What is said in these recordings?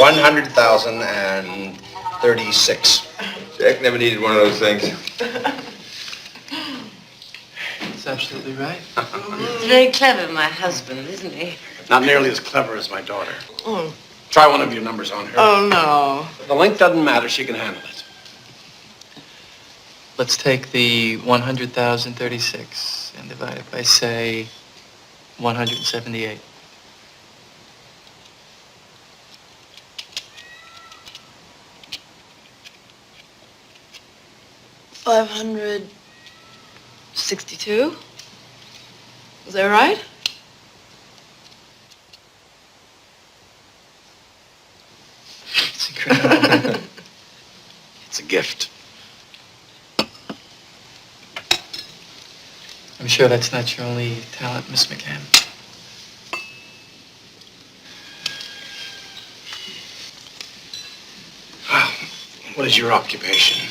100,036. Jack never needed one of those things. That's absolutely right. He's very clever, my husband, isn't he? Not nearly as clever as my daughter. Oh. Try one of your numbers on her. Oh, no. The length doesn't matter. She can handle it. Let's take the 100,036 and divide it by, say, 178. $562? Is that right? It's incredible. It's a gift. I'm sure that's not your only talent, Miss McCann. Well, what is your occupation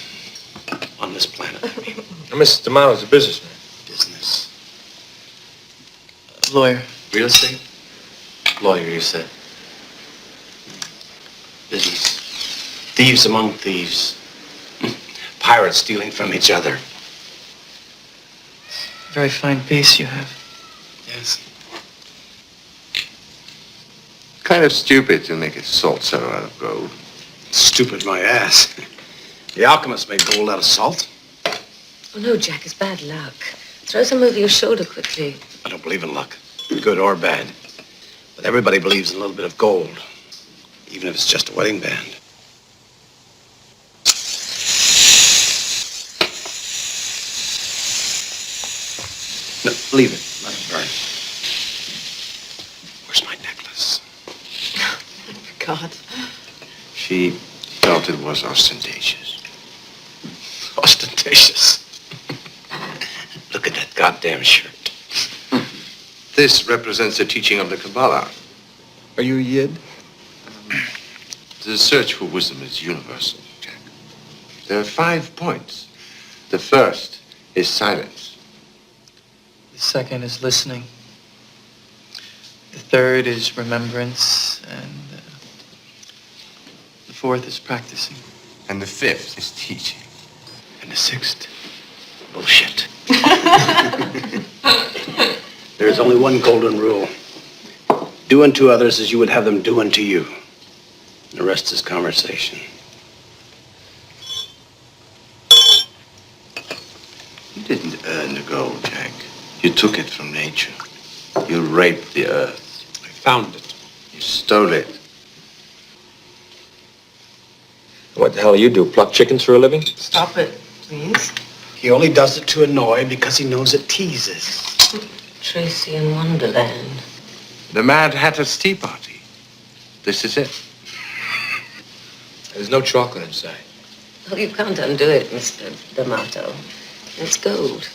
on this planet? Mrs. D'Amato's a businessman. Business. Lawyer. Real estate? Lawyer, you said. Business. Thieves among thieves. Pirates stealing from each other. Very fine piece you have. Yes. Kind of stupid to make a salt cellar out of gold. Stupid my ass. The alchemists made gold out of salt. Oh, no, Jack, it's bad luck. Throw some over your shoulder quickly. I don't believe in luck, good or bad. But everybody believes in a little bit of gold, even if it's just a wedding band. No, leave it. Let it burn. Where's my necklace? God. She felt it was ostentatious. Ostentatious. Look at that goddamn shirt. This represents the teaching of the Kabbalah. Are you a Yid? The search for wisdom is universal, Jack. There are 5 points. The first is silence. The second is listening. The third is remembrance. And the fourth is practicing. And the 5th is teaching. And the 6th, bullshit. There's only one golden rule. Do unto others as you would have them do unto you. The rest is conversation. You didn't earn the gold, Jack. You took it from nature. You raped the earth. I found it. You stole it. What the hell you do? Pluck chickens for a living? Stop it, please. He only does it to annoy because he knows it teases. Tracy in Wonderland. The Mad Hatter's Tea Party. This is it. There's no chocolate inside. Oh, you can't undo it, Mr. D'Amato. It's gold.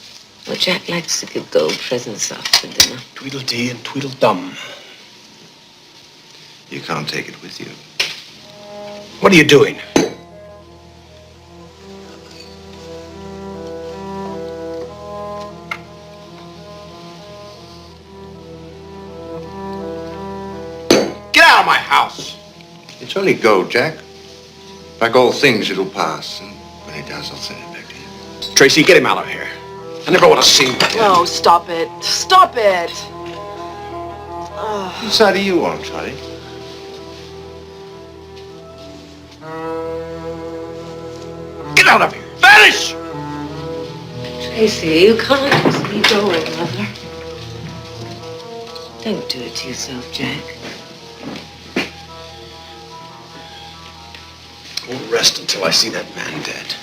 Well, Jack likes to give gold presents after dinner. Tweedledee and Tweedledum. You can't take it with you. What are you doing? Get out of my house! It's only gold, Jack. Like all things, it'll pass. And when it does, I'll send it back to you. Tracy, get him out of here. I never want to see him again. No, stop it. Stop it. Whose side are you on, Charlie? Get out of here! Vanish! Tracy, you can't just be going, Mother. Don't do it to yourself, Jack. I won't rest until I see that man dead.